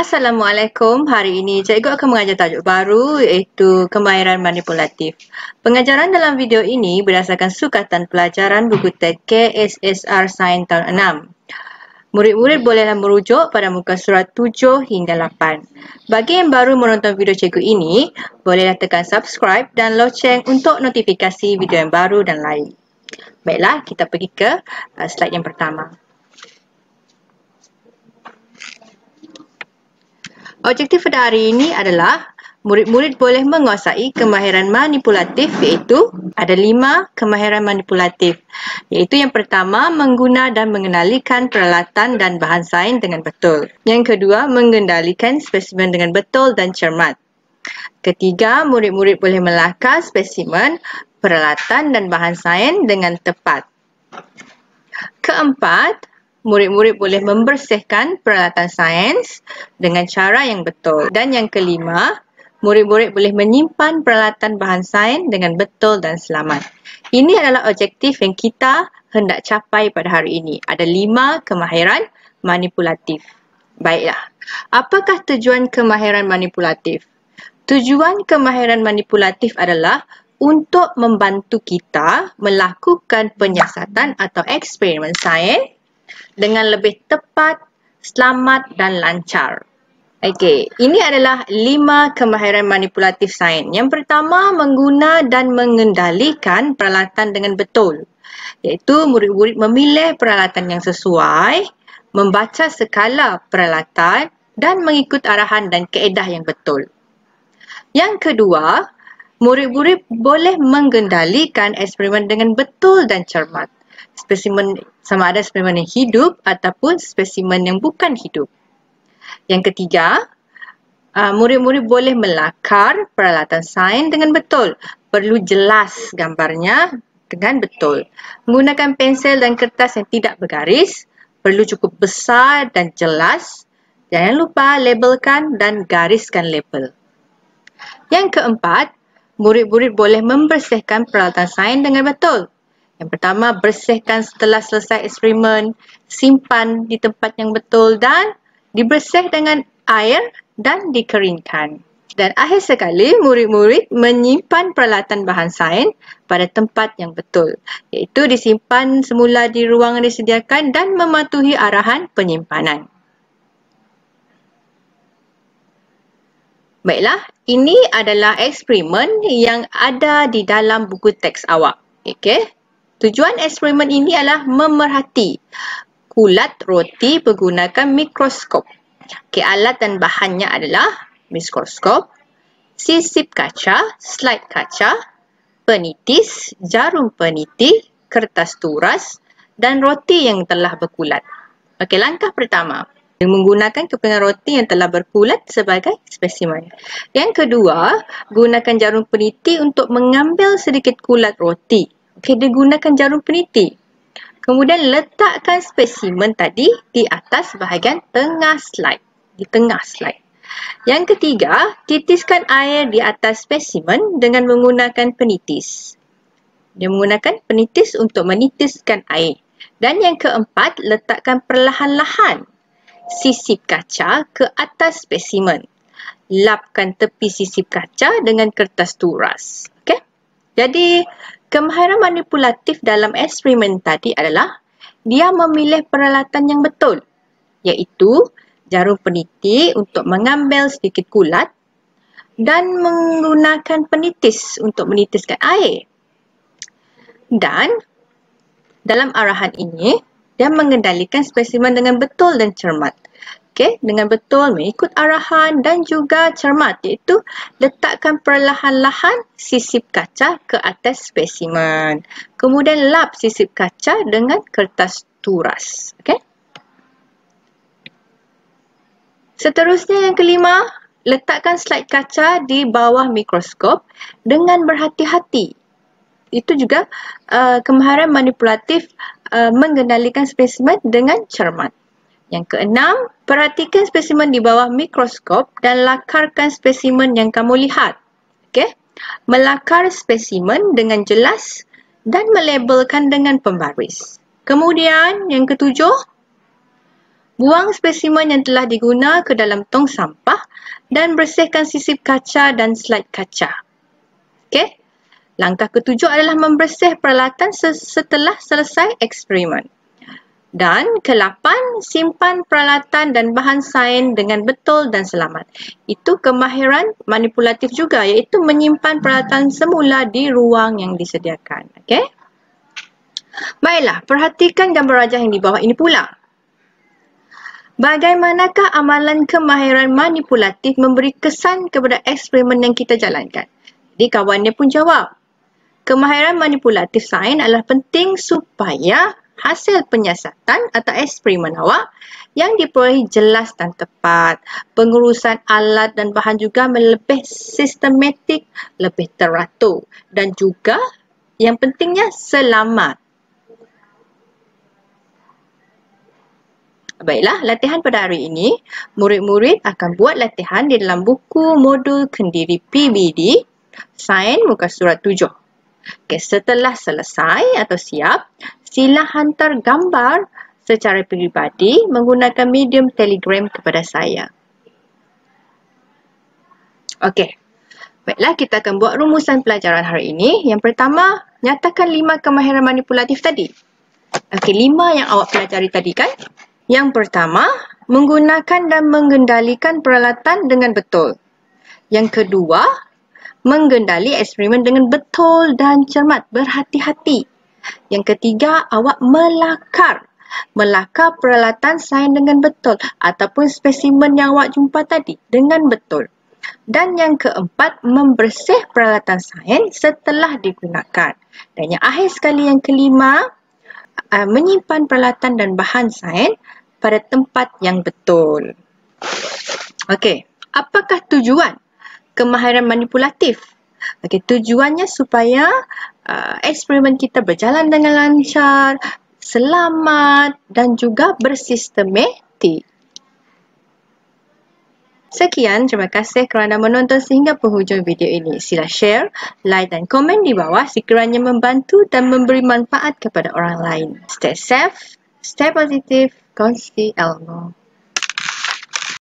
Assalamualaikum. Hari ini cikgu akan mengajar tajuk baru iaitu kemahiran manipulatif. Pengajaran dalam video ini berdasarkan sukatan pelajaran buku teks KSSR Sains tahun 6. Murid-murid bolehlah merujuk pada muka surat 7 hingga 8. Bagi yang baru menonton video cikgu ini, bolehlah tekan subscribe dan loceng untuk notifikasi video yang baru dan lain. Baiklah, kita pergi ke slide yang pertama. Objektif pada hari ini adalah murid-murid boleh menguasai kemahiran manipulatif iaitu ada 5 kemahiran manipulatif. Iaitu yang pertama, mengguna dan mengendalikan peralatan dan bahan sains dengan betul. Yang kedua, mengendalikan spesimen dengan betul dan cermat. Ketiga, murid-murid boleh melakar spesimen, peralatan dan bahan sains dengan tepat. Keempat, murid-murid boleh membersihkan peralatan sains dengan cara yang betul. Dan yang kelima, murid-murid boleh menyimpan peralatan bahan sains dengan betul dan selamat. Ini adalah objektif yang kita hendak capai pada hari ini. Ada 5 kemahiran manipulatif. Baiklah, apakah tujuan kemahiran manipulatif? Tujuan kemahiran manipulatif adalah untuk membantu kita melakukan penyiasatan atau eksperimen sains dengan lebih tepat, selamat dan lancar. Okey, ini adalah 5 kemahiran manipulatif sains. Yang pertama, mengguna dan mengendalikan peralatan dengan betul. Iaitu murid-murid memilih peralatan yang sesuai, membaca skala peralatan dan mengikut arahan dan kaedah yang betul. Yang kedua, murid-murid boleh mengendalikan eksperimen dengan betul dan cermat. Spesimen sama ada spesimen yang hidup ataupun spesimen yang bukan hidup. Yang ketiga, murid-murid boleh melakar peralatan sains dengan betul. Perlu jelas gambarnya dengan betul. Menggunakan pensel dan kertas yang tidak bergaris, perlu cukup besar dan jelas. Jangan lupa labelkan dan gariskan label. Yang keempat, murid-murid boleh membersihkan peralatan sains dengan betul. Yang pertama, bersihkan setelah selesai eksperimen, simpan di tempat yang betul dan dibersih dengan air dan dikeringkan. Dan akhir sekali, murid-murid menyimpan peralatan bahan sains pada tempat yang betul, iaitu disimpan semula di ruang yang disediakan dan mematuhi arahan penyimpanan. Baiklah, ini adalah eksperimen yang ada di dalam buku teks awak. Okey. Tujuan eksperimen ini adalah memerhati kulat roti menggunakan mikroskop. Okay, alat dan bahannya adalah mikroskop, sisip kaca, slide kaca, penitis, jarum peniti, kertas turas dan roti yang telah berkulat. Okey, langkah pertama, menggunakan kepingan roti yang telah berkulat sebagai spesimen. Yang kedua, gunakan jarum peniti untuk mengambil sedikit kulat roti. Okey, dia gunakan jarum peniti. Kemudian letakkan spesimen tadi di atas bahagian tengah slide. Di tengah slide. Yang ketiga, titiskan air di atas spesimen dengan menggunakan penitis. Dia menggunakan penitis untuk menitiskan air. Dan yang keempat, letakkan perlahan-lahan sisip kaca ke atas spesimen. Lapkan tepi sisip kaca dengan kertas turas. Okey? Jadi, kemahiran manipulatif dalam eksperimen tadi adalah dia memilih peralatan yang betul, iaitu jarum peniti untuk mengambil sedikit kulat dan menggunakan penitis untuk menitiskan air. Dan dalam arahan ini, dia mengendalikan spesimen dengan betul dan cermat. Okey, dengan betul mengikut arahan dan juga cermat, iaitu letakkan perlahan-lahan sisip kaca ke atas spesimen. Kemudian lap sisip kaca dengan kertas turas. Okey. Seterusnya yang kelima, letakkan slide kaca di bawah mikroskop dengan berhati-hati. Itu juga kemahiran manipulatif mengendalikan spesimen dengan cermat. Yang keenam, perhatikan spesimen di bawah mikroskop dan lakarkan spesimen yang kamu lihat. Okey? Melakar spesimen dengan jelas dan melabelkan dengan pembaris. Kemudian, yang ketujuh, Buang spesimen yang telah diguna ke dalam tong sampah dan bersihkan sisip kaca dan slide kaca. Okey. Langkah ketujuh adalah membersih peralatan setelah selesai eksperimen. Dan ke-8, simpan peralatan dan bahan sains dengan betul dan selamat. Itu kemahiran manipulatif juga, iaitu menyimpan peralatan semula di ruang yang disediakan. Okey. Baiklah, perhatikan gambar rajah yang di bawah ini pula. Bagaimanakah amalan kemahiran manipulatif memberi kesan kepada eksperimen yang kita jalankan? Jadi kawan dia pun jawab. Kemahiran manipulatif sains adalah penting supaya hasil penyiasatan atau eksperimen awak yang diperolehi jelas dan tepat. Pengurusan alat dan bahan juga lebih sistematik, lebih teratur dan juga yang pentingnya selamat. Baiklah, latihan pada hari ini, murid-murid akan buat latihan di dalam buku modul kendiri PBD, Sains muka surat 7. Okay, setelah selesai atau siap, sila hantar gambar secara peribadi menggunakan medium Telegram kepada saya. Okey. Baiklah, kita akan buat rumusan pelajaran hari ini. Yang pertama, nyatakan 5 kemahiran manipulatif tadi. Okey, 5 yang awak pelajari tadi kan? Yang pertama, menggunakan dan mengendalikan peralatan dengan betul. Yang kedua, mengendali eksperimen dengan betul dan cermat, berhati-hati. Yang ketiga, awak melakar peralatan sains dengan betul ataupun spesimen yang awak jumpa tadi dengan betul. Dan yang keempat, membersih peralatan sains setelah digunakan. Dan yang akhir sekali, yang kelima, menyimpan peralatan dan bahan sains pada tempat yang betul. Okey, apakah tujuan kemahiran manipulatif? Okey, tujuannya supaya eksperimen kita berjalan dengan lancar, selamat dan juga bersistematik. Sekian, terima kasih kerana menonton sehingga penghujung video ini. Sila share, like dan komen di bawah sekiranya membantu dan memberi manfaat kepada orang lain. Stay safe, stay positive, kongsi ilmu.